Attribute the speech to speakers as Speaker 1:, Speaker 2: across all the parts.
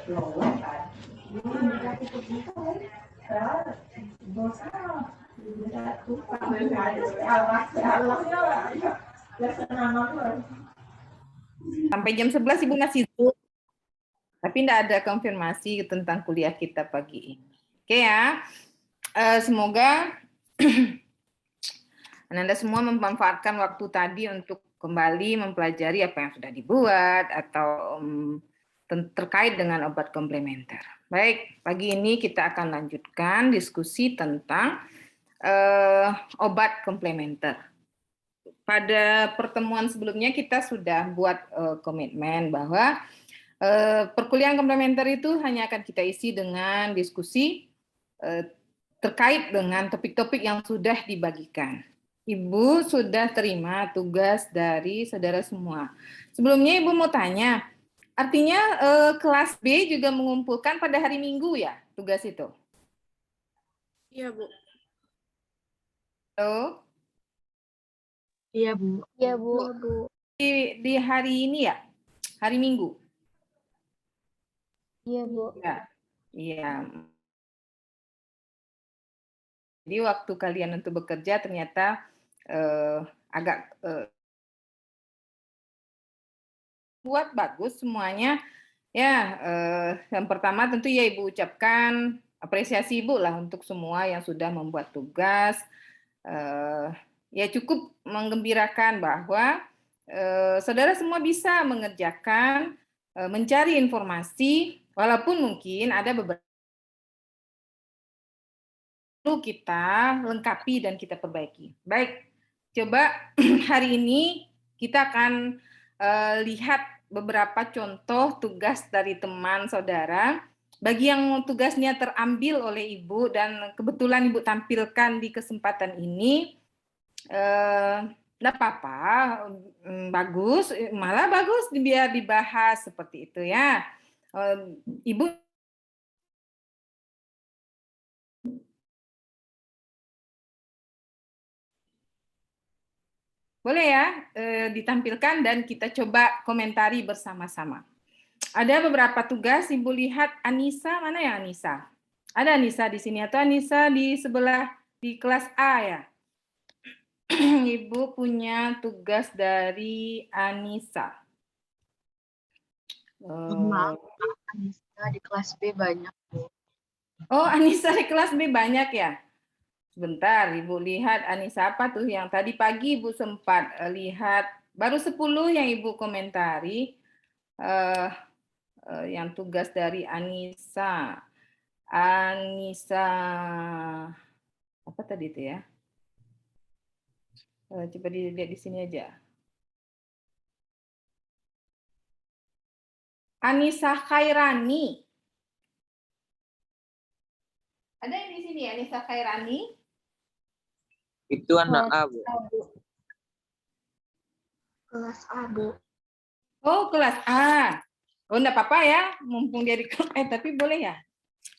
Speaker 1: Sampai jam 11 Ibu masih Zoom, tapi tidak ada konfirmasi tentang kuliah kita pagi ini. Oke ya, semoga Anda semua memanfaatkan waktu tadi untuk kembali mempelajari apa yang sudah dibuat atau terkait dengan obat komplementer. Baik, pagi ini kita akan lanjutkan diskusi tentang obat komplementer. Pada pertemuan sebelumnya kita sudah buat komitmen bahwa perkuliahan komplementer itu hanya akan kita isi dengan diskusi terkait dengan topik-topik yang sudah dibagikan. Ibu sudah terima tugas dari saudara semua. Sebelumnya Ibu mau tanya, artinya kelas B juga mengumpulkan pada hari Minggu ya tugas itu?
Speaker 2: Iya, Bu.
Speaker 1: Halo?
Speaker 2: Iya, Bu.
Speaker 3: Iya, Bu.
Speaker 1: Di hari ini ya? Hari Minggu?
Speaker 3: Iya, Bu.
Speaker 1: Ya. Iya. Jadi waktu kalian untuk bekerja ternyata agak buat bagus semuanya. Ya, yang pertama tentu ya Ibu ucapkan apresiasi Ibu lah untuk semua yang sudah membuat tugas. Ya cukup menggembirakan bahwa saudara semua bisa mengerjakan, mencari informasi, walaupun mungkin ada beberapa perlu kita lengkapi dan kita perbaiki. Baik, coba hari ini kita akan lihat beberapa contoh tugas dari teman saudara. Bagi yang tugasnya terambil oleh Ibu dan kebetulan Ibu tampilkan di kesempatan ini, enggak apa-apa, bagus, malah bagus biar dibahas seperti itu ya. Ibu boleh ya ditampilkan dan kita coba komentari bersama-sama. Ada beberapa tugas, Ibu lihat Anissa, mana ya Anissa? Ada Anissa di sini atau Anissa di sebelah di kelas A ya? Ibu punya tugas dari Anissa.
Speaker 2: Maaf, Anissa di kelas B banyak, Bu.
Speaker 1: Oh, Anissa di kelas B banyak ya? Sebentar, Ibu lihat Anissa apa tuh yang tadi pagi Ibu sempat lihat, baru 10 yang Ibu komentari, yang tugas dari Anissa. Anissa, apa tadi itu ya? Coba dilihat di sini aja. Anissa Khairani. Ada yang di sini Anissa Khairani?
Speaker 4: Itu anak A, Bu.
Speaker 2: Kelas A, Bu.
Speaker 1: Oh, kelas A. Oh, enggak apa-apa ya, mumpung dia di tapi boleh ya?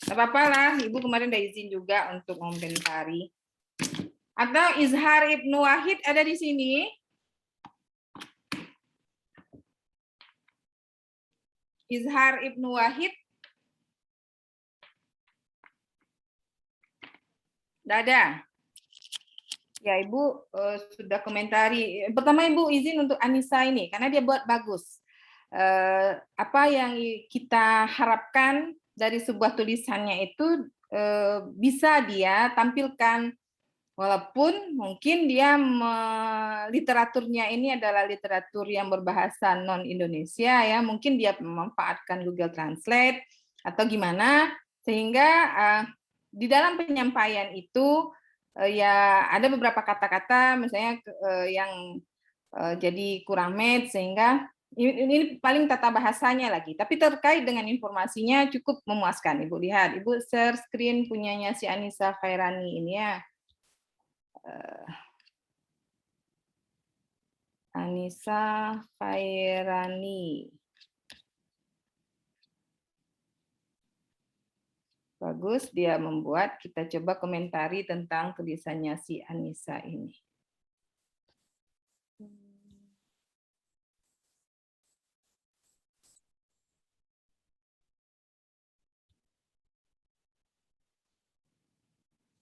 Speaker 1: Enggak apa-apa lah, Ibu kemarin udah izin juga untuk komentari. Atau Izhar Ibnu Wahid ada di sini? Izhar Ibnu Wahid? Enggak ada? Ya, Ibu sudah komentari. Pertama Ibu izin untuk Anissa ini, karena dia buat bagus. Apa yang kita harapkan dari sebuah tulisannya itu bisa dia tampilkan, walaupun mungkin dia literaturnya ini adalah literatur yang berbahasa non-Indonesia, ya mungkin dia memanfaatkan Google Translate atau gimana, sehingga di dalam penyampaian itu ya ada beberapa kata-kata misalnya yang jadi kurang match, sehingga ini paling tata bahasanya lagi, tapi terkait dengan informasinya cukup memuaskan. Ibu lihat, Ibu share screen punyanya si Anissa Khairani ini ya. Anissa Khairani. Bagus dia membuat, kita coba komentari tentang tulisannya si Anissa ini.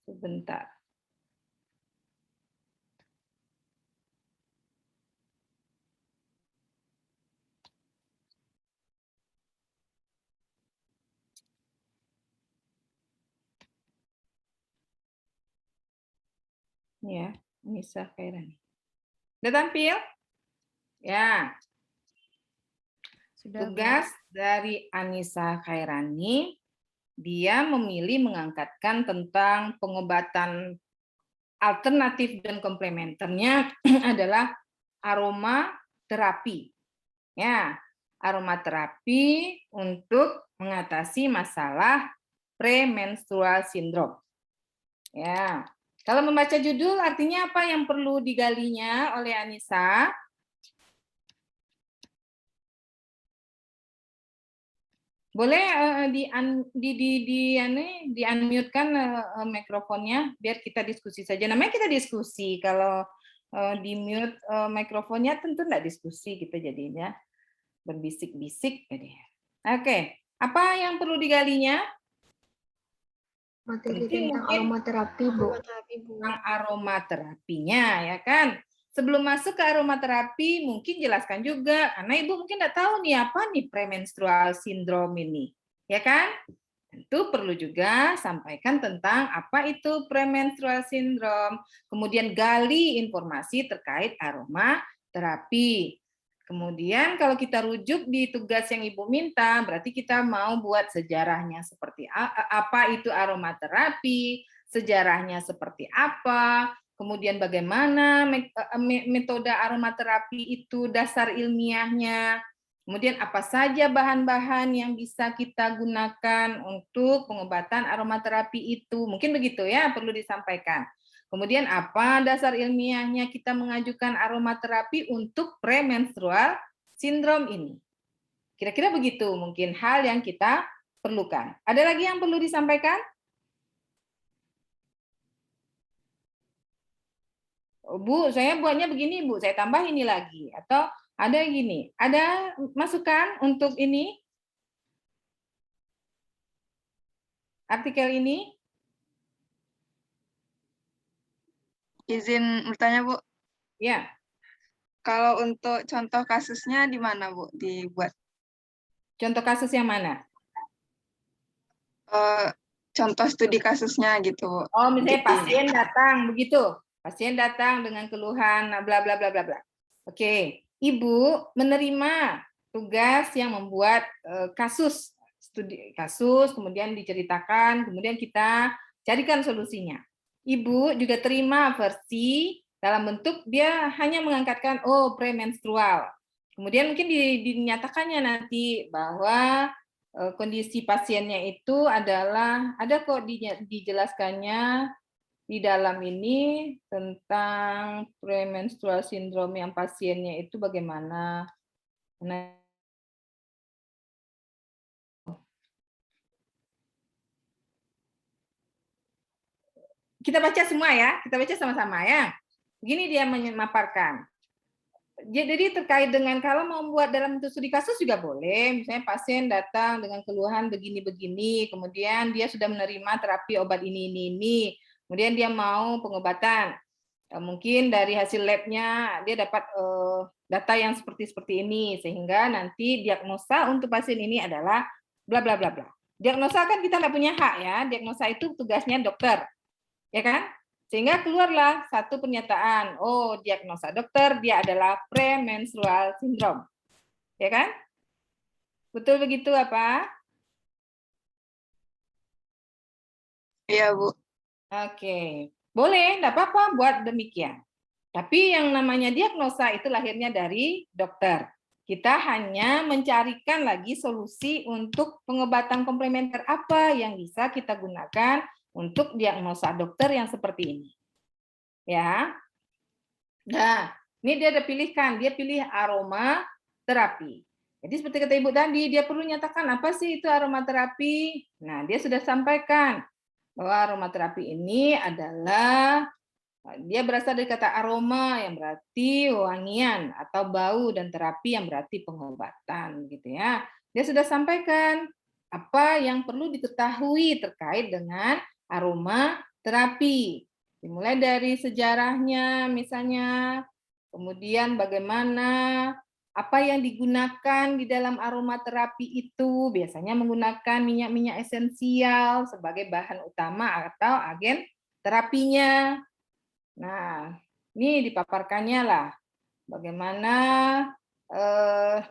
Speaker 1: Sebentar. Ya, Anissa Khairani. Udah tampil? Ya.
Speaker 2: Sudah, Bu.
Speaker 1: Tugas dari Anissa Khairani, dia memilih mengangkatkan tentang pengobatan alternatif dan komplementernya adalah aromaterapi. Ya, aromaterapi untuk mengatasi masalah premenstrual syndrome. Ya. Kalau membaca judul artinya apa yang perlu digalinya oleh Anissa? Boleh di unmute-kan mikrofonnya biar kita diskusi saja. Namanya kita diskusi. Kalau di mute mikrofonnya tentu enggak diskusi kita jadinya berbisik-bisik jadi. Oke, apa yang perlu digalinya?
Speaker 2: Materi
Speaker 1: Mungkin
Speaker 2: tentang aromaterapi, Bu.
Speaker 1: tentang aromaterapinya ya kan. Sebelum masuk ke aromaterapi mungkin jelaskan juga karena Ibu mungkin enggak tahu nih apa nih premenstrual syndrome ini. Ya kan? Tentu perlu juga sampaikan tentang apa itu premenstrual syndrome, kemudian gali informasi terkait aromaterapi. Kemudian kalau kita rujuk di tugas yang Ibu minta, berarti kita mau buat sejarahnya seperti apa itu aromaterapi, sejarahnya seperti apa, kemudian bagaimana metode aromaterapi itu dasar ilmiahnya, kemudian apa saja bahan-bahan yang bisa kita gunakan untuk pengobatan aromaterapi itu. Mungkin begitu ya, perlu disampaikan. Kemudian apa dasar ilmiahnya kita mengajukan aromaterapi untuk premenstrual syndrome ini. Kira-kira begitu mungkin hal yang kita perlukan. Ada lagi yang perlu disampaikan? Bu, saya buatnya begini, Bu. Saya tambah ini lagi. Atau ada gini. Ada masukan untuk ini? Artikel ini?
Speaker 3: Izin bertanya, Bu.
Speaker 1: Ya.
Speaker 3: Kalau untuk contoh kasusnya di mana, Bu, dibuat?
Speaker 1: Contoh kasus yang mana?
Speaker 3: Contoh studi kasusnya gitu, Bu.
Speaker 1: Oh, misalnya
Speaker 3: Jadi,
Speaker 1: pasien datang begitu. Pasien datang dengan keluhan bla bla bla bla bla. Oke, Ibu menerima tugas yang membuat kasus studi kasus, kemudian diceritakan, kemudian kita carikan solusinya. Ibu juga terima versi dalam bentuk dia hanya mengangkatkan oh premenstrual. Kemudian mungkin dinyatakannya nanti bahwa kondisi pasiennya itu adalah ada kok dijelaskannya di dalam ini tentang premenstrual syndrome yang pasiennya itu bagaimana. Nah, kita baca semua ya, kita baca sama-sama ya. Begini dia memaparkan. Jadi terkait dengan kalau mau membuat dalam bentuk studi kasus juga boleh, misalnya pasien datang dengan keluhan begini-begini, kemudian dia sudah menerima terapi obat ini, kemudian dia mau pengobatan. Mungkin dari hasil labnya dia dapat data yang seperti ini, sehingga nanti diagnosa untuk pasien ini adalah bla bla bla bla. Diagnosa kan kita nggak punya hak ya, diagnosa itu tugasnya dokter, ya kan? Sehingga keluarlah satu pernyataan, oh diagnosa dokter dia adalah premenstrual syndrome. Ya kan? Betul begitu apa?
Speaker 3: iya, Bu.
Speaker 1: Oke. Boleh, enggak apa-apa buat demikian. Tapi yang namanya diagnosa itu lahirnya dari dokter. Kita hanya mencarikan lagi solusi untuk pengobatan komplementer apa yang bisa kita gunakan untuk diagnosa dokter yang seperti ini. Ya. Nah, ini dia ada pilihkan, dia pilih aromaterapi. Jadi seperti kata Ibu tadi, dia perlu nyatakan apa sih itu aromaterapi. Nah, dia sudah sampaikan bahwa aromaterapi ini adalah dia berasal dari kata aroma yang berarti wangian atau bau dan terapi yang berarti pengobatan gitu ya. Dia sudah sampaikan apa yang perlu diketahui terkait dengan aroma terapi. Dimulai dari sejarahnya misalnya, kemudian bagaimana apa yang digunakan di dalam aromaterapi itu, biasanya menggunakan minyak-minyak esensial sebagai bahan utama atau agen terapinya. Nah, ini dipaparkannya lah bagaimana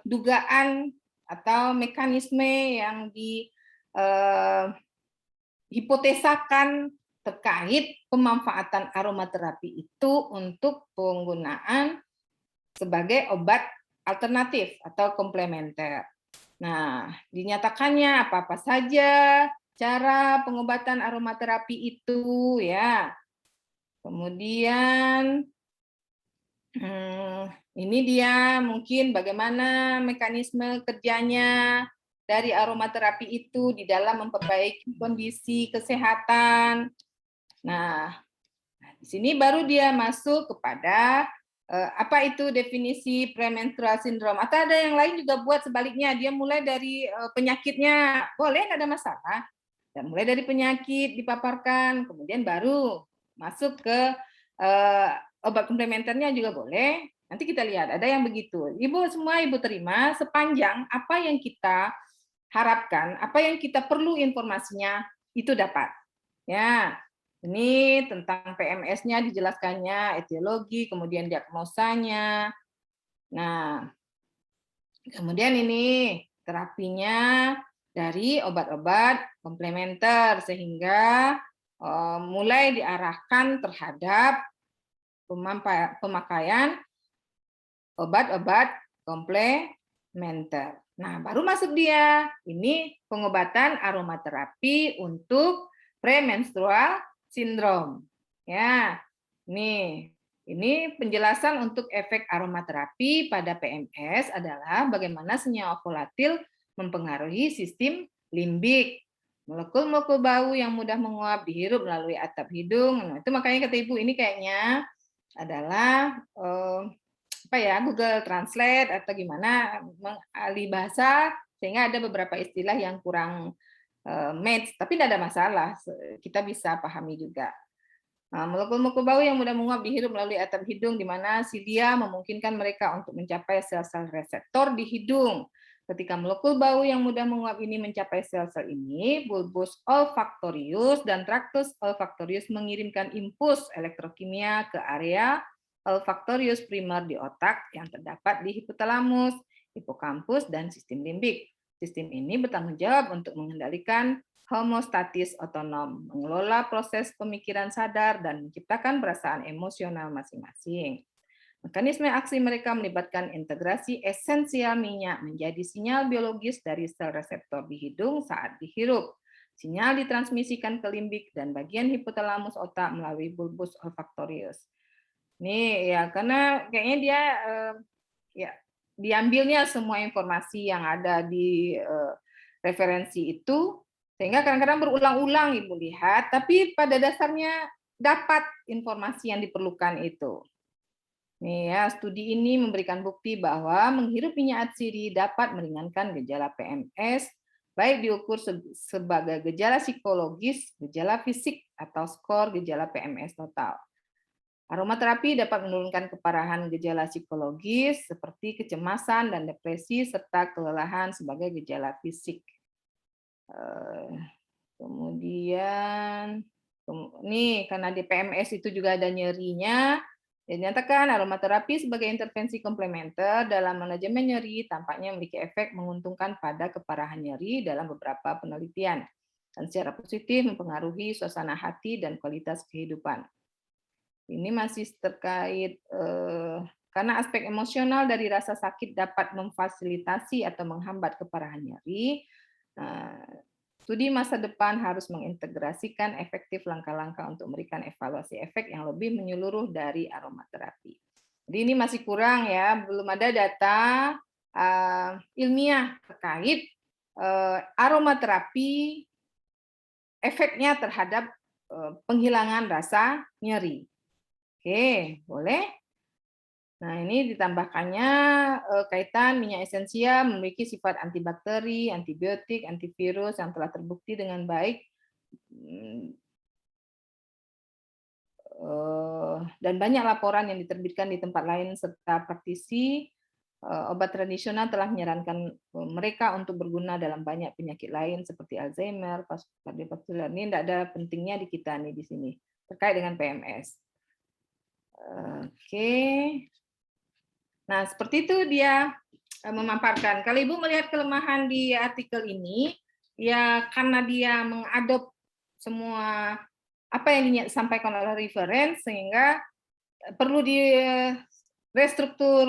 Speaker 1: dugaan atau mekanisme yang hipotesakan terkait pemanfaatan aromaterapi itu untuk penggunaan sebagai obat alternatif atau komplementer. Nah, dinyatakannya apa-apa saja cara pengobatan aromaterapi itu ya. Kemudian ini dia mungkin bagaimana mekanisme kerjanya dari aromaterapi itu di dalam memperbaiki kondisi kesehatan. Nah, di sini baru dia masuk kepada apa itu definisi premenstrual syndrome. Atau ada yang lain juga buat sebaliknya, dia mulai dari penyakitnya, boleh nggak ada masalah. Dan mulai dari penyakit dipaparkan, kemudian baru masuk ke obat komplementernya juga boleh. Nanti kita lihat, ada yang begitu. Ibu semua Ibu terima sepanjang apa yang kita harapkan, apa yang kita perlu informasinya itu dapat. Ya, ini tentang PMS-nya dijelaskannya, etiologi, kemudian diagnosanya. Nah, kemudian ini terapinya dari obat-obat komplementer sehingga mulai diarahkan terhadap pemakaian obat-obat komplementer. Nah, baru masuk dia. Ini pengobatan aromaterapi untuk premenstrual syndrome. Ya, ini penjelasan untuk efek aromaterapi pada PMS adalah bagaimana senyawa volatil mempengaruhi sistem limbik. Molekul-molekul bau yang mudah menguap dihirup melalui atap hidung. Nah, itu makanya kata Ibu ini kayaknya adalah Google Translate atau gimana mengalih bahasa sehingga ada beberapa istilah yang kurang match, tapi tidak ada masalah, kita bisa pahami juga. Molekul-molekul bau yang mudah menguap dihirup melalui atap hidung, di mana silia memungkinkan mereka untuk mencapai sel-sel reseptor di hidung. Ketika molekul bau yang mudah menguap ini mencapai sel-sel ini, bulbus olfaktorius dan traktus olfaktorius mengirimkan impuls elektrokimia ke area olfaktorius primer di otak yang terdapat di hipotalamus, hipokampus, dan sistem limbik. Sistem ini bertanggung jawab untuk mengendalikan homostatis otonom, mengelola proses pemikiran sadar, dan menciptakan perasaan emosional masing-masing. Mekanisme aksi mereka melibatkan integrasi esensial minyak menjadi sinyal biologis dari sel reseptor di hidung saat dihirup. Sinyal ditransmisikan ke limbik dan bagian hipotalamus otak melalui bulbus olfaktorius. Nih ya, karena kayaknya dia ya diambilnya semua informasi yang ada di referensi itu, sehingga kadang-kadang berulang-ulang Ibu lihat, tapi pada dasarnya dapat informasi yang diperlukan itu. Nih ya, studi ini memberikan bukti bahwa menghirup minyak atsiri dapat meringankan gejala PMS, baik diukur sebagai gejala psikologis, gejala fisik, atau skor gejala PMS total. Aromaterapi dapat menurunkan keparahan gejala psikologis seperti kecemasan dan depresi serta kelelahan sebagai gejala fisik. Kemudian nih karena di PMS itu juga ada nyerinya, dinyatakan aromaterapi sebagai intervensi komplementer dalam manajemen nyeri tampaknya memiliki efek menguntungkan pada keparahan nyeri dalam beberapa penelitian dan secara positif mempengaruhi suasana hati dan kualitas kehidupan. Ini masih terkait karena aspek emosional dari rasa sakit dapat memfasilitasi atau menghambat keparahan nyeri. Studi masa depan harus mengintegrasikan efektif langkah-langkah untuk memberikan evaluasi efek yang lebih menyeluruh dari aromaterapi. Jadi ini masih kurang ya, belum ada data ilmiah terkait aromaterapi efeknya terhadap penghilangan rasa nyeri. Oke, boleh. Nah, ini ditambahkannya kaitan minyak esensial memiliki sifat antibakteri, antibiotik, antivirus yang telah terbukti dengan baik Dan banyak laporan yang diterbitkan di tempat lain serta praktisi obat tradisional telah menyarankan mereka untuk berguna dalam banyak penyakit lain seperti Alzheimer, kardiovaskular. Ini tidak ada pentingnya di kita nih di sini terkait dengan PMS. Oke. Nah, seperti itu dia memaparkan. Kalau Ibu melihat kelemahan di artikel ini, ya karena dia mengadop semua apa yang disampaikan oleh reference sehingga perlu di restruktur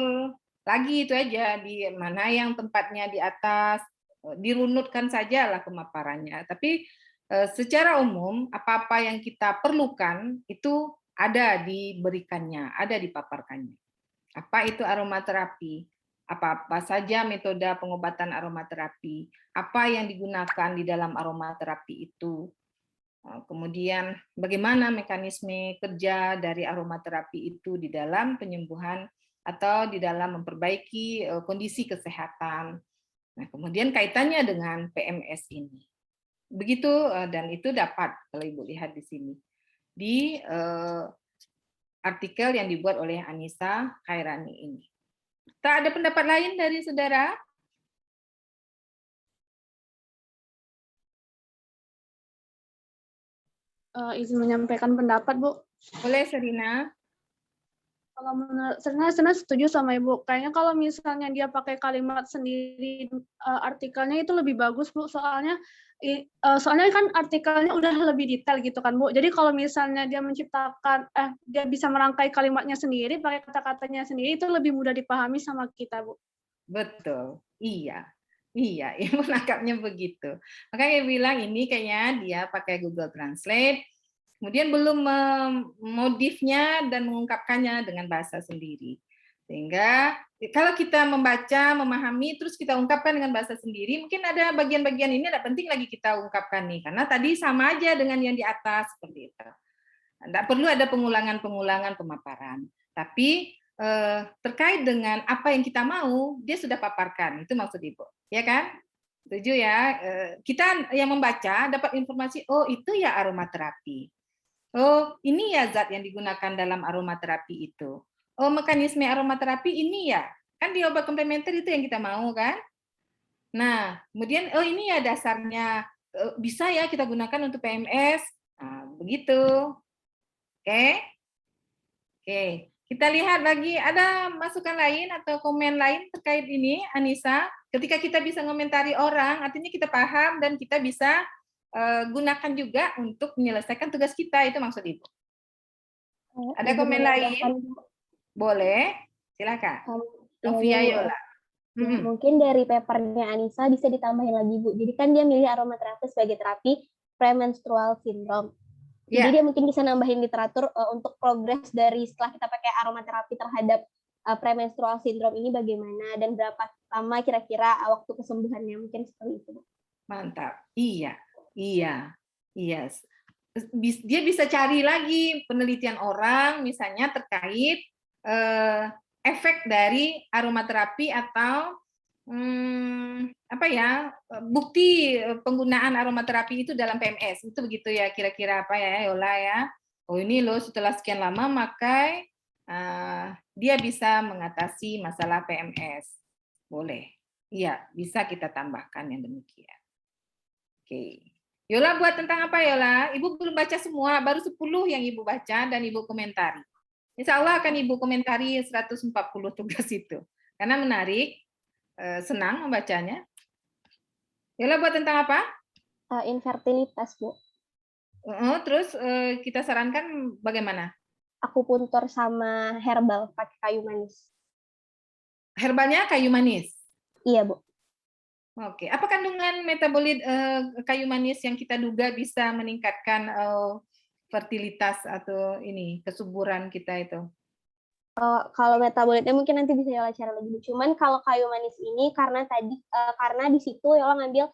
Speaker 1: lagi itu aja, di mana yang tempatnya di atas, dirunutkan sajalah pemaparannya. Tapi secara umum apa-apa yang kita perlukan itu ada diberikannya, ada dipaparkannya. Apa itu aromaterapi? Apa-apa saja metode pengobatan aromaterapi? Apa yang digunakan di dalam aromaterapi itu? Kemudian bagaimana mekanisme kerja dari aromaterapi itu di dalam penyembuhan atau di dalam memperbaiki kondisi kesehatan. Nah, kemudian kaitannya dengan PMS ini. Begitu, dan itu dapat kalau Ibu lihat di sini. Di artikel yang dibuat oleh Anissa Khairani ini. Tak ada pendapat lain dari saudara?
Speaker 5: Izin menyampaikan pendapat, Bu.
Speaker 1: Boleh, Serina.
Speaker 5: Kalau menurut saya setuju sama Ibu. Kayaknya kalau misalnya dia pakai kalimat sendiri artikelnya itu lebih bagus, Bu. Soalnya kan artikelnya udah lebih detail gitu kan, Bu. Jadi kalau misalnya dia menciptakan dia bisa merangkai kalimatnya sendiri, pakai kata-katanya sendiri, itu lebih mudah dipahami sama kita, Bu.
Speaker 1: Betul. Iya. Iya, Ibu nangkapnya begitu. Makanya bilang ini kayaknya dia pakai Google Translate. Kemudian belum memodifnya dan mengungkapkannya dengan bahasa sendiri. Sehingga kalau kita membaca, memahami, terus kita ungkapkan dengan bahasa sendiri, mungkin ada bagian-bagian ini tidak penting lagi kita ungkapkan nih, karena tadi sama aja dengan yang di atas, seperti itu. Tidak perlu ada pengulangan-pengulangan pemaparan. Tapi terkait dengan apa yang kita mau, dia sudah paparkan, itu maksud Ibu. Ya kan? Setuju ya? Kita yang membaca dapat informasi, oh itu ya aromaterapi. Oh, ini ya zat yang digunakan dalam aromaterapi itu. Oh, mekanisme aromaterapi ini ya. Kan di obat komplementer itu yang kita mau kan? Nah, kemudian oh ini ya dasarnya bisa ya kita gunakan untuk PMS. Nah, begitu. Oke. Oke. Kita lihat lagi ada masukan lain atau komen lain terkait ini, Anissa. Ketika kita bisa mengomentari orang, artinya kita paham dan kita bisa gunakan juga untuk menyelesaikan tugas kita, itu maksud Ibu. Ada komen lain? Boleh, silakan. Novia Yola.
Speaker 6: Mungkin dari papernya Anissa bisa ditambahin lagi, Bu. Jadi kan dia milih aromaterapi sebagai terapi premenstrual syndrome. Jadi dia mungkin bisa nambahin literatur untuk progres dari setelah kita pakai aromaterapi terhadap premenstrual syndrome ini bagaimana dan berapa lama kira-kira waktu kesembuhannya, mungkin seperti itu.
Speaker 1: Mantap. Iya. Dia bisa cari lagi penelitian orang misalnya terkait efek dari aromaterapi atau bukti penggunaan aromaterapi itu dalam PMS. Itu begitu ya kira-kira apa ya Yola ya. Oh ini loh setelah sekian lama maka dia bisa mengatasi masalah PMS. Boleh. Iya, bisa kita tambahkan yang demikian. Oke. Yola buat tentang apa Yola? Ibu belum baca semua, baru 10 yang Ibu baca dan Ibu komentari. Insya Allah akan Ibu komentari 140 tugas itu. Karena menarik, senang membacanya. Yola buat tentang apa?
Speaker 6: Infertilitas, Bu.
Speaker 1: Terus kita sarankan bagaimana?
Speaker 6: Akupuntur sama herbal pakai kayu manis.
Speaker 1: Herbalnya kayu manis?
Speaker 6: Iya, Bu.
Speaker 1: Oke. Apa kandungan metabolit kayu manis yang kita duga bisa meningkatkan fertilitas atau ini kesuburan kita itu?
Speaker 6: Kalau metabolitnya mungkin nanti bisa Yola cari lagi. Cuman kalau kayu manis ini karena di situ Yola ngambil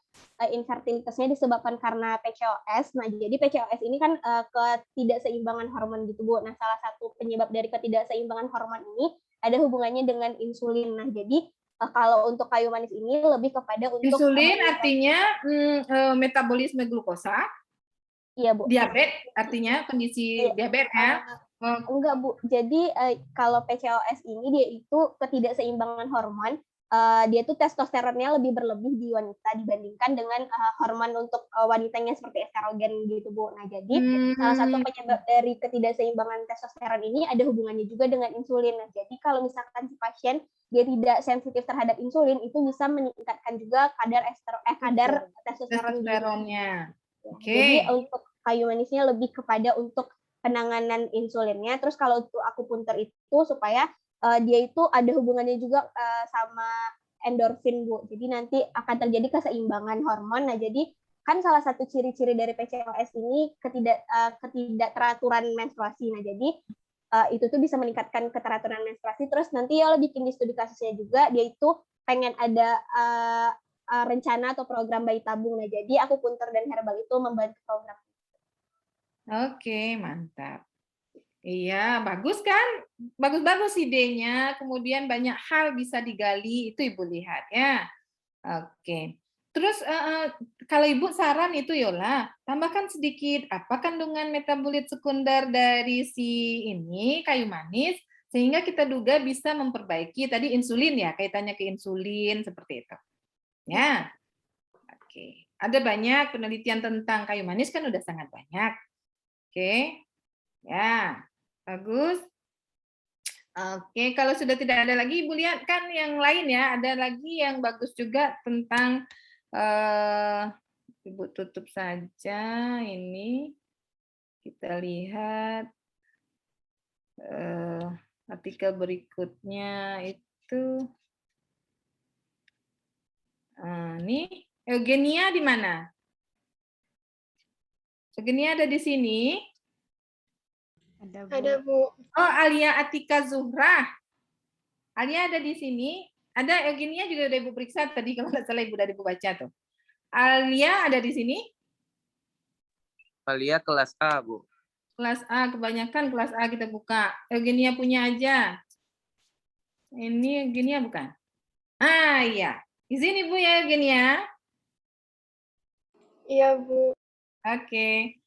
Speaker 6: infertilitasnya disebabkan karena PCOS. Nah, jadi PCOS ini kan ketidakseimbangan hormon gitu, Bu. Nah, salah satu penyebab dari ketidakseimbangan hormon ini ada hubungannya dengan insulin. Nah, jadi kalau untuk kayu manis ini lebih kepada untuk
Speaker 1: insulin artinya metabolisme glukosa.
Speaker 6: Iya, Bu.
Speaker 1: Diabetes artinya kondisi diabetes ya.
Speaker 6: Enggak, Bu. Jadi kalau PCOS ini dia itu ketidakseimbangan hormon. Dia tuh testosteronnya lebih berlebih di wanita dibandingkan dengan hormon untuk wanitanya seperti estrogen gitu, Bu. Nah, jadi salah satu penyebab dari ketidakseimbangan testosteron ini ada hubungannya juga dengan insulin. Nah, jadi kalau misalkan si pasien dia tidak sensitif terhadap insulin, itu bisa meningkatkan juga kadar testosteron.
Speaker 1: testosteronnya.
Speaker 6: Jadi
Speaker 1: Oke.
Speaker 6: untuk kayu manisnya lebih kepada untuk penanganan insulinnya. Terus kalau untuk akupuntur itu supaya dia itu ada hubungannya juga sama endorfin, Bu. Jadi nanti akan terjadi keseimbangan hormon. Nah, jadi kan salah satu ciri-ciri dari PCOS ini ketidakteraturan menstruasi. Nah, jadi itu tuh bisa meningkatkan keteraturan menstruasi. Terus nanti Yola bikin di studi kasusnya juga, dia itu pengen ada rencana atau program bayi tabung. Nah, jadi akupuntur dan herbal itu membantu program.
Speaker 1: Oke, mantap. Iya, bagus kan? Bagus-bagus idenya. Kemudian banyak hal bisa digali, itu Ibu lihat ya. Oke. Terus kalau Ibu saran itu Yola, tambahkan sedikit apa kandungan metabolit sekunder dari si ini kayu manis sehingga kita duga bisa memperbaiki tadi insulin ya, kaitannya ke insulin seperti itu. Ya. Oke. Ada banyak penelitian tentang kayu manis kan udah sangat banyak. Oke. Ya. Bagus. Oke, kalau sudah tidak ada lagi, Ibu lihat kan yang lain ya, ada lagi yang bagus juga tentang Ibu tutup saja ini. Kita lihat artikel berikutnya itu. Nih, Eugenia di mana? Eugenia ada di sini?
Speaker 7: Ada, Bu.
Speaker 1: Oh, Alia Atika Zuhrah. Alia ada di sini. Ada Eugenia juga udah Ibu periksa tadi kalau nggak salah Ibu udah Ibu baca tuh. Alia ada di sini?
Speaker 4: Alia kelas A, Bu.
Speaker 1: Kelas A, kebanyakan kelas A kita buka. Eugenia punya aja. Ini Eugenia bukan? Ah, iya. Izin Ibu ya Eugenia.
Speaker 7: Iya, Bu.
Speaker 1: Oke.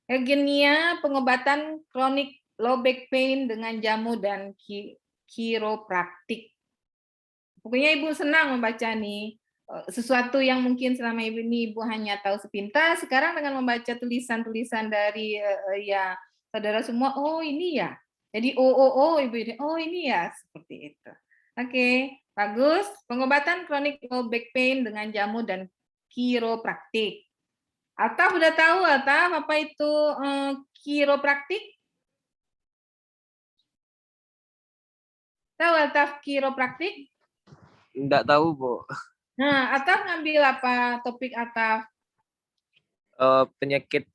Speaker 1: Eugenia, pengobatan kronik low back pain dengan jamu dan kiropraktik. Pokoknya Ibu senang membaca nih. Sesuatu yang mungkin selama ini Ibu hanya tahu sepintas, sekarang dengan membaca tulisan-tulisan dari ya saudara semua, oh ini ya. Jadi Ibu ini, oh ini ya, seperti itu. Oke, bagus. Pengobatan kronik low back pain dengan jamu dan kiropraktik. Altaf udah tahu, Altaf, apa itu kiropraktik? Tahu Altaf kiropraktik?
Speaker 4: Enggak tahu, Bu.
Speaker 1: Nah, Altaf ngambil apa topik Altaf?
Speaker 4: Penyakit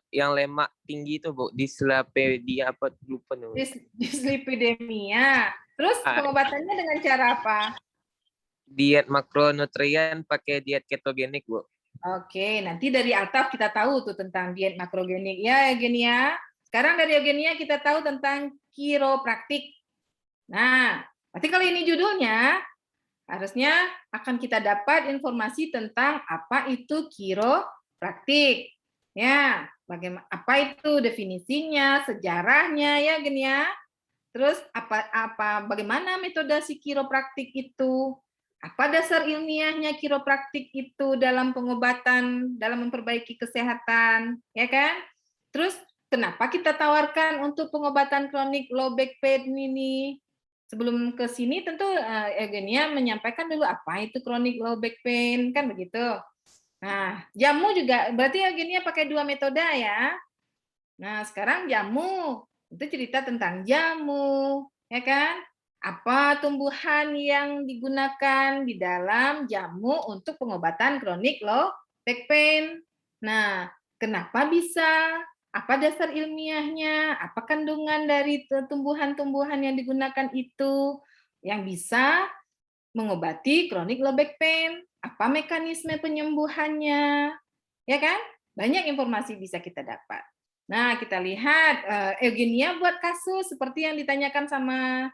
Speaker 4: yang lemak tinggi itu, Bu. Dislipidemia apa lupa nih.
Speaker 1: Dislipidemia. Terus pengobatannya dengan cara apa?
Speaker 4: Diet makronutrien pakai diet ketogenik, Bu.
Speaker 1: Oke, nanti dari Altaf kita tahu tuh tentang diet makrogenik ya, Eugenia. Sekarang dari Eugenia kita tahu tentang kiropraktik. Nah, berarti kalau ini judulnya, harusnya akan kita dapat informasi tentang apa itu kiropraktik. Ya, bagaimana apa itu definisinya, sejarahnya ya, Eugenia. Terus bagaimana metode si kiropraktik itu? Apa dasar ilmiahnya kiropraktik itu dalam pengobatan, dalam memperbaiki kesehatan, ya kan? Terus kenapa kita tawarkan untuk pengobatan kronik low back pain ini? Sebelum ke sini tentu Eugenia menyampaikan dulu apa itu kronik low back pain, kan begitu. Nah, jamu juga, berarti Eugenia pakai 2 metode ya. Nah, sekarang jamu, itu cerita tentang jamu, ya kan? Apa tumbuhan yang digunakan di dalam jamu untuk pengobatan kronik low back pain. Nah, kenapa bisa? Apa dasar ilmiahnya? Apa kandungan dari tumbuhan-tumbuhan yang digunakan itu yang bisa mengobati kronik low back pain? Apa mekanisme penyembuhannya? Ya kan? Banyak informasi bisa kita dapat. Nah, kita lihat Eugenia buat kasus seperti yang ditanyakan sama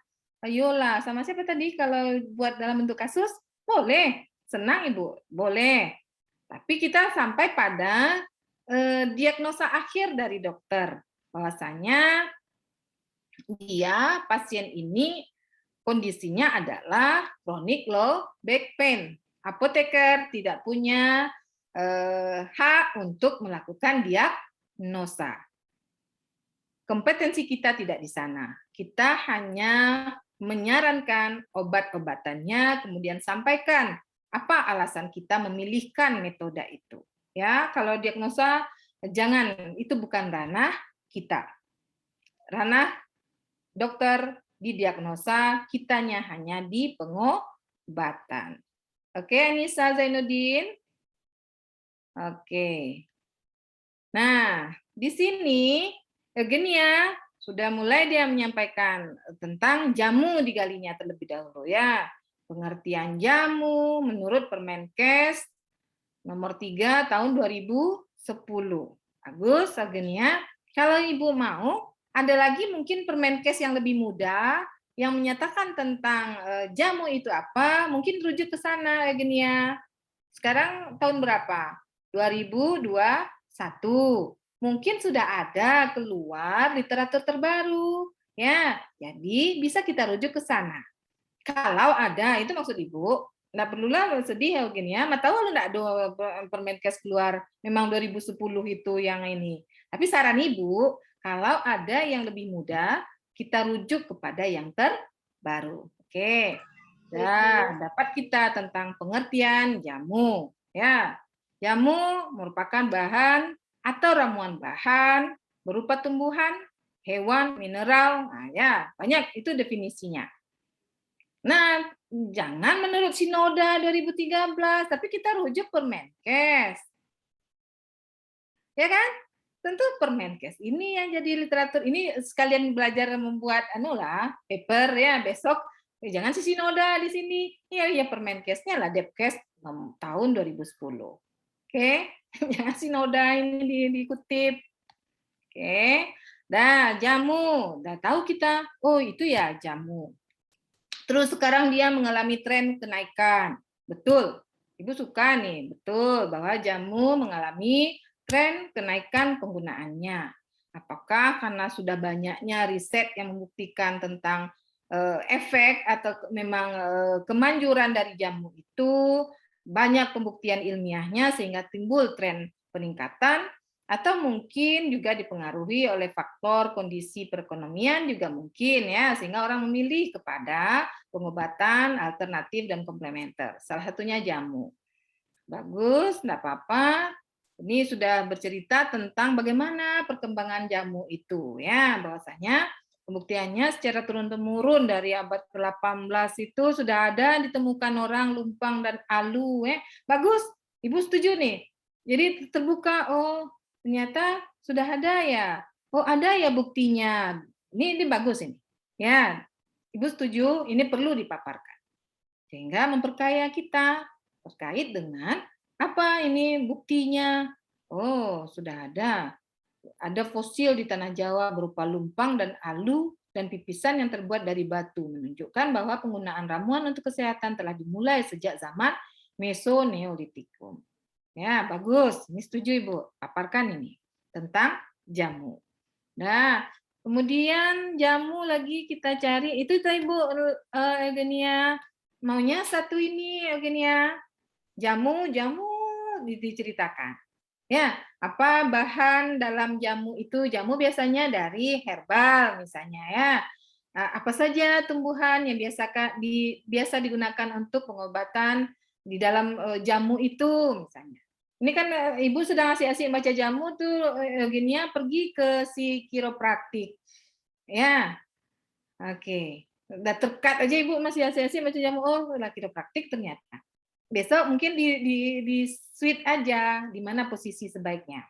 Speaker 1: Yola, sama siapa tadi kalau buat dalam bentuk kasus? Boleh, senang Ibu, boleh. Tapi kita sampai pada diagnosa akhir dari dokter, bahwasanya pasien ini kondisinya adalah chronic low back pain. Apoteker tidak punya hak untuk melakukan diagnosa. Kompetensi kita tidak di sana. Kita hanya menyarankan obat-obatannya, kemudian sampaikan apa alasan kita memilihkan metode itu. Ya, kalau diagnosa jangan, itu bukan ranah kita. Ranah dokter di diagnosa, kitanya hanya di pengobatan. Oke, Anissa Zainuddin. Oke. Nah, di sini Eugenia sudah mulai dia menyampaikan tentang jamu digalinya terlebih dahulu ya. Pengertian jamu menurut Permenkes nomor 3 tahun 2010. Bagus, Eugenia. Kalau Ibu mau, ada lagi mungkin Permenkes yang lebih mudah yang menyatakan tentang jamu itu apa, mungkin rujuk ke sana, Eugenia. Sekarang tahun berapa? 2021. Mungkin sudah ada keluar literatur terbaru, ya. Jadi bisa kita rujuk ke sana. Kalau ada, itu maksud Ibu. Nggak perlulah sedih, Eugenia. Tahu lu nggak ada Permenkes keluar memang 2010 itu yang ini. Tapi saran Ibu, kalau ada yang lebih mudah, kita rujuk kepada yang terbaru. Oke. Nah, dapat kita tentang pengertian jamu. Ya, jamu merupakan bahan atau ramuan bahan berupa tumbuhan, hewan, mineral. Nah, ya, banyak itu definisinya. Nah, jangan menurut Sinoda 2013, tapi kita rujuk Permenkes. Ya kan? Tentu Permenkes ini yang jadi literatur. Ini sekalian belajar membuat paper ya besok. Jangan si Sinoda di sini. Ya Permenkesnya lah Depkes tahun 2010. Oke, jangan Sinoda ini dikutip. Oke. Nah, jamu. Udah tahu kita. Oh, itu ya jamu. Terus sekarang dia mengalami tren kenaikan. Betul. Ibu suka nih, betul bahwa jamu mengalami tren kenaikan penggunaannya. Apakah karena sudah banyaknya riset yang membuktikan tentang efek atau memang kemanjuran dari jamu itu, banyak pembuktian ilmiahnya sehingga timbul tren peningkatan, atau mungkin juga dipengaruhi oleh faktor kondisi perekonomian juga mungkin ya, sehingga orang memilih kepada pengobatan alternatif dan komplementer. Salah satunya jamu. Bagus, enggak apa-apa. Ini sudah bercerita tentang bagaimana perkembangan jamu itu ya, bahwasanya pembuktiannya secara turun-temurun dari abad ke-18 itu sudah ada ditemukan orang lumpang dan alu ya. Bagus, Ibu setuju nih. Jadi terbuka, oh ternyata sudah ada ya. Oh ada ya buktinya. Ini bagus ini. Ya, Ibu setuju, ini perlu dipaparkan. Sehingga memperkaya kita terkait dengan apa ini buktinya. Oh, sudah ada. Ada fosil di tanah Jawa berupa lumpang dan alu dan pipisan yang terbuat dari batu, menunjukkan bahwa penggunaan ramuan untuk kesehatan telah dimulai sejak zaman Mesoneolitikum. Ya, bagus. Ini setuju Ibu. Paparkan ini tentang jamu. Nah, kemudian jamu lagi kita cari. Itu Ibu Eugenia. Maunya satu ini Eugenia. Jamu diceritakan. Ya, apa bahan dalam jamu itu? Jamu biasanya dari herbal misalnya ya. Apa saja tumbuhan yang biasa digunakan untuk pengobatan di dalam jamu itu misalnya. Ini kan Ibu sedang asik-asik baca jamu tuh Eugenia pergi ke si kiropraktik. Ya. Oke. Udah terkat aja Ibu masih asik-asik baca jamu. Oh, lah kiropraktik ternyata. Besok mungkin di switch aja di mana posisi sebaiknya.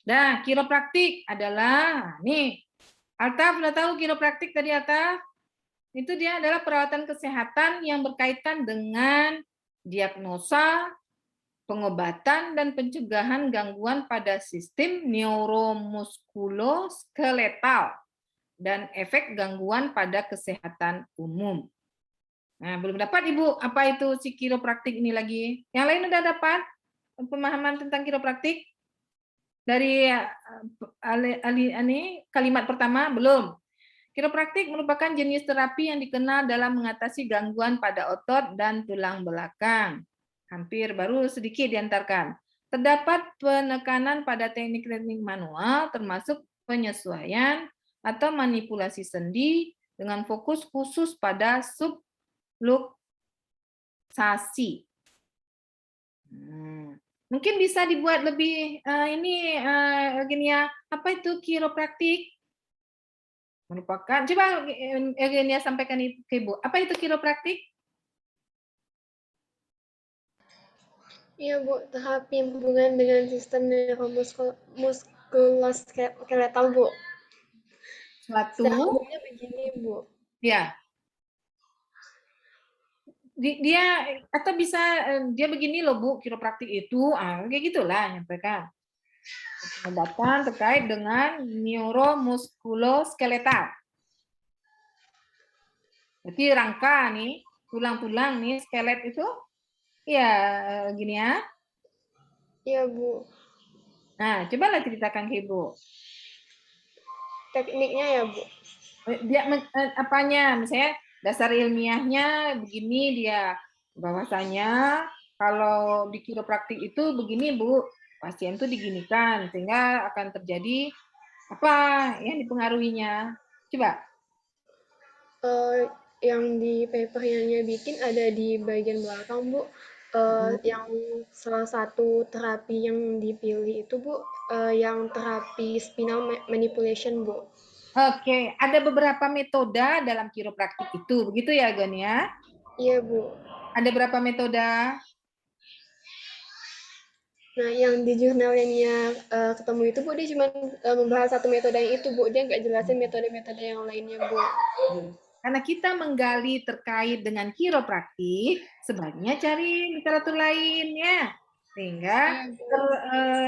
Speaker 1: Nah, kiropraktik adalah nih. Altaf udah tahu kiropraktik tadi Altaf? Itu dia adalah perawatan kesehatan yang berkaitan dengan diagnosa, pengobatan dan pencegahan gangguan pada sistem neuromuskuloskeletal dan efek gangguan pada kesehatan umum. Nah, belum dapat Ibu, apa itu si kiropraktik ini lagi? Yang lain udah dapat pemahaman tentang kiropraktik? Dari kalimat pertama belum. Kiropraktik merupakan jenis terapi yang dikenal dalam mengatasi gangguan pada otot dan tulang belakang. Hampir baru sedikit diantarkan. Terdapat penekanan pada teknik-teknik manual termasuk penyesuaian atau manipulasi sendi dengan fokus khusus pada subluxasi. Mungkin bisa dibuat lebih gini ya, apa itu kiropraktik? Merupakan, coba Eugenia sampaikan ke Ibu. Apa itu kiropraktik?
Speaker 7: Iya Bu, terapi hubungan dengan sistem neuromuskuloskeletal Bu. Secara
Speaker 1: Suatu,
Speaker 7: umumnya begini Bu.
Speaker 1: ya. Dia atau bisa dia begini loh Bu, kiropraktik itu, kayak gitulah nyampaikan. Pengobatan terkait dengan neuromuskuloskeletal. Berarti rangka nih, tulang-tulang nih, skelet itu, ya gini ya.
Speaker 7: Iya Bu.
Speaker 1: Nah, cobalah ceritakan ke Ibu.
Speaker 7: Tekniknya ya Bu.
Speaker 1: Dia apanya, misalnya dasar ilmiahnya begini dia, bahwasanya kalau di kiropraktik itu begini Bu, pasien tuh diginikan sehingga akan terjadi apa yang dipengaruhinya. Coba.
Speaker 7: Yang di papernya bikin ada di bagian belakang Bu. Yang salah satu terapi yang dipilih itu Bu, yang terapi spinal manipulation Bu.
Speaker 1: Oke, ada beberapa metode dalam kiropraktik itu, begitu ya Gon ya?
Speaker 7: Iya Bu.
Speaker 1: Ada berapa metode?
Speaker 7: Nah, yang di jurnal yang ketemu itu Bu, dia cuma membahas satu metode yang itu Bu, dia nggak jelasin metode-metode yang lainnya Bu.
Speaker 1: Karena kita menggali terkait dengan kiropraktik, sebaiknya cari literatur lain ya, sehingga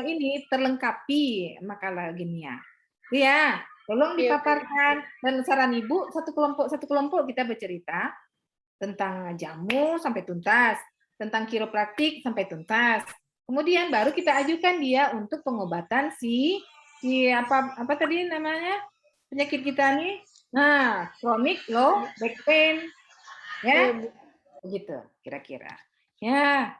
Speaker 1: ini terlengkapi makalah gini ya. Iya, tolong dipaparkan dan saran Ibu satu kelompok kita bercerita tentang jamu sampai tuntas, tentang kiropraktik sampai tuntas. Kemudian baru kita ajukan dia untuk pengobatan si apa tadi namanya penyakit kita nih. Nah, chronic low back pain, ya, begitu kira-kira. Ya,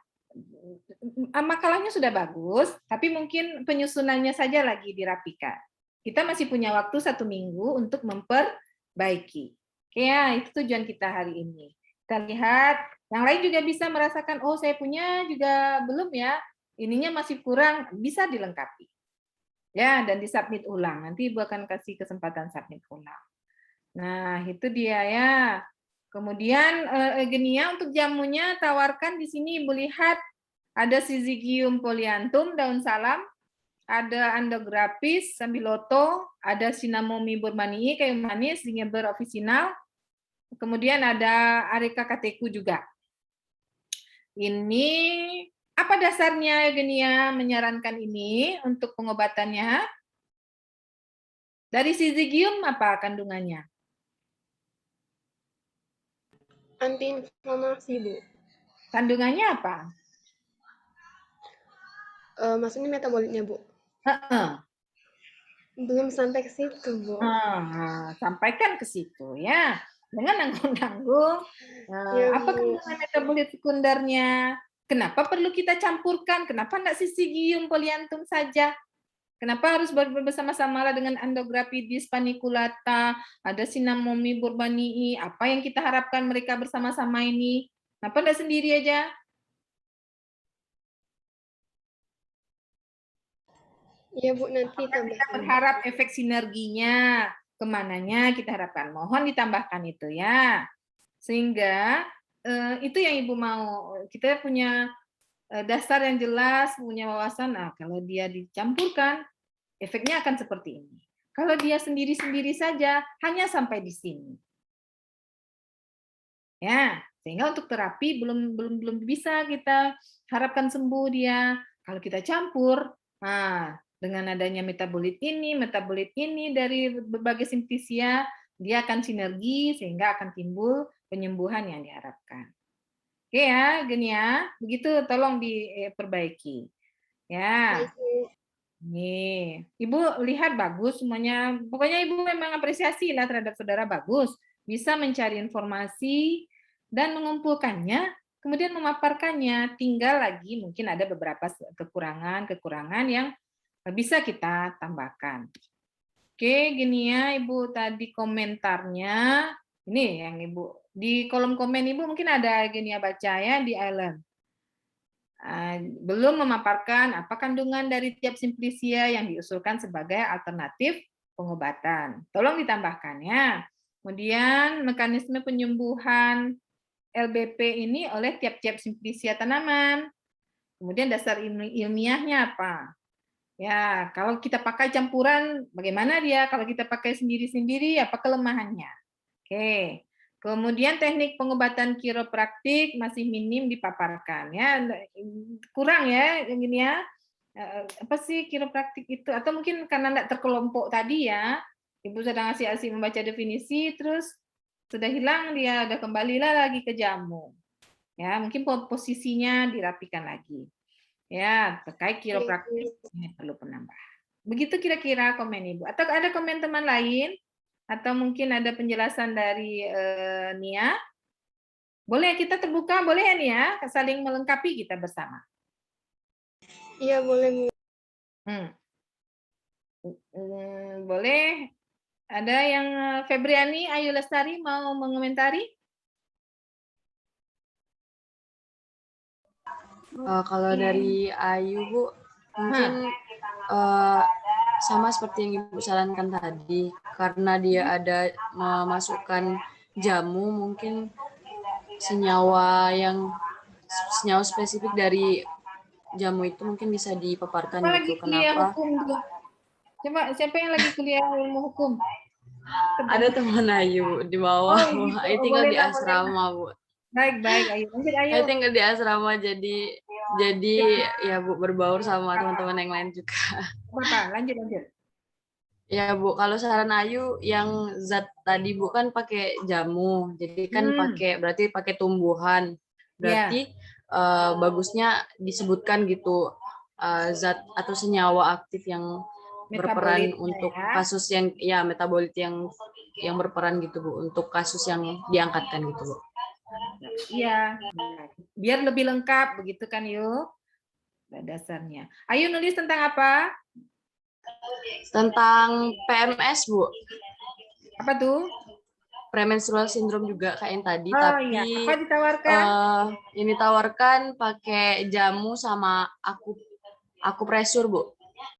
Speaker 1: makalahnya sudah bagus, tapi mungkin penyusunannya saja lagi dirapikan. Kita masih punya waktu 1 minggu untuk memperbaiki. Oke, ya, itu tujuan kita hari ini. Kita lihat, yang lain juga bisa merasakan, oh saya punya juga belum ya, ininya masih kurang, bisa dilengkapi. Ya, dan disubmit ulang. Nanti Ibu akan kasih kesempatan submit ulang. Nah, itu dia ya. Kemudian Eugenia untuk jamunya tawarkan di sini Ibu lihat ada Syzygium polyanthum daun salam, ada Andrographis sambiloto, ada Cinnamomum burmanii kayu manis, Zingiber officinal. Kemudian ada Areca catechu juga. Ini apa dasarnya Eugenia menyarankan ini untuk pengobatannya? Dari Syzygium apa kandungannya?
Speaker 7: Antiinflamasi Bu.
Speaker 1: Kandungannya apa?
Speaker 7: Maksudnya metabolitnya Bu? Belum sampai ke situ Bu.
Speaker 1: Sampaikan ke situ ya. Jangan nanggung-nanggung. Apa kandungan metabolit sekundernya? Kenapa perlu kita campurkan? Kenapa enggak Syzygium polyanthum saja? Kenapa harus bersama-sama dengan Andrographis paniculata, ada Cinnamomum burmanii? Apa yang kita harapkan mereka bersama-sama ini? Kenapa enggak sendiri aja?
Speaker 7: Iya Bu, nanti
Speaker 1: kita berharap efek sinerginya kemananya kita harapkan. Mohon ditambahkan itu ya. Sehingga itu yang Ibu mau. Kita punya dasar yang jelas, punya wawasan. Nah, kalau dia dicampurkan, efeknya akan seperti ini. Kalau dia sendiri-sendiri saja, hanya sampai di sini. Ya, sehingga untuk terapi belum bisa kita harapkan sembuh dia. Kalau kita campur, nah dengan adanya metabolit ini dari berbagai simplisia, dia akan sinergi sehingga akan timbul penyembuhan yang diharapkan. Oke ya, Genia, begitu tolong diperbaiki. Ya. Nih, Ibu lihat bagus semuanya. Pokoknya Ibu memang apresiasi lah terhadap saudara bagus. Bisa mencari informasi dan mengumpulkannya, kemudian memaparkannya. Tinggal lagi mungkin ada beberapa kekurangan yang bisa kita tambahkan. Oke, gini ya Ibu tadi komentarnya. Ini yang Ibu, di kolom komen Ibu mungkin ada gini ya, baca ya di Island. Belum memaparkan apa kandungan dari tiap simplicia yang diusulkan sebagai alternatif pengobatan. Tolong ditambahkan ya. Kemudian mekanisme penyembuhan LBP ini oleh tiap-tiap simplicia tanaman. Kemudian dasar ilmiahnya apa? Ya, kalau kita pakai campuran, bagaimana dia? Kalau kita pakai sendiri-sendiri, apa kelemahannya? Oke. Kemudian teknik pengobatan kiropraktik masih minim dipaparkan ya, kurang ya yang gini ya. Apa sih kiropraktik itu? Atau mungkin karena tidak terkelompok tadi ya, Ibu sedang asik-asik membaca definisi, terus sudah hilang dia, udah kembalilah lagi ke jamu. Ya, mungkin posisinya dirapikan lagi. Ya, terkait kiropraktik ini perlu penambahan. Begitu kira-kira komen Ibu. Atau ada komen teman lain? Atau mungkin ada penjelasan dari Nia? Boleh kita terbuka, boleh ya Nia? Saling melengkapi kita bersama.
Speaker 7: Iya, boleh, Bu.
Speaker 1: Boleh. Ada yang Febriani, Ayu Lestari mau mengomentari?
Speaker 2: Kalau dari Ayu, Bu, mungkin sama seperti yang Ibu sarankan tadi, karena dia ada memasukkan jamu, mungkin senyawa spesifik dari jamu itu mungkin bisa dipaparkan
Speaker 1: Siapa
Speaker 2: gitu.
Speaker 1: lagi kuliah
Speaker 2: Kenapa?
Speaker 1: hukum tuh? Coba siapa yang lagi kuliah ilmu hukum?
Speaker 2: Ada teman Ayu di bawah, Bu.
Speaker 1: gitu.
Speaker 2: Ayu tinggal
Speaker 1: Boleh
Speaker 2: di
Speaker 1: lah,
Speaker 2: asrama, Bu.
Speaker 1: Baik, Ayu. Lanjut, Ayu.
Speaker 2: Ayu tinggal di asrama, jadi ya Bu, berbaur sama teman-teman yang lain juga.
Speaker 1: Apa? Lanjut.
Speaker 2: Ya Bu, kalau saran Ayu yang zat tadi Bu kan pakai jamu, jadi kan berarti pakai tumbuhan. Berarti bagusnya disebutkan gitu zat atau senyawa aktif yang berperan untuk kasus yang metabolit yang berperan gitu Bu, untuk kasus yang diangkatkan gitu Bu.
Speaker 1: Iya, biar lebih lengkap begitu kan Yu dasarnya. Ayu nulis tentang apa?
Speaker 2: Tentang PMS Bu.
Speaker 1: Apa tuh?
Speaker 2: Premenstrual syndrome juga kayak yang tadi,
Speaker 1: Tapi iya. Apa ditawarkan?
Speaker 2: Ini ditawarkan pakai jamu sama akupresur Bu.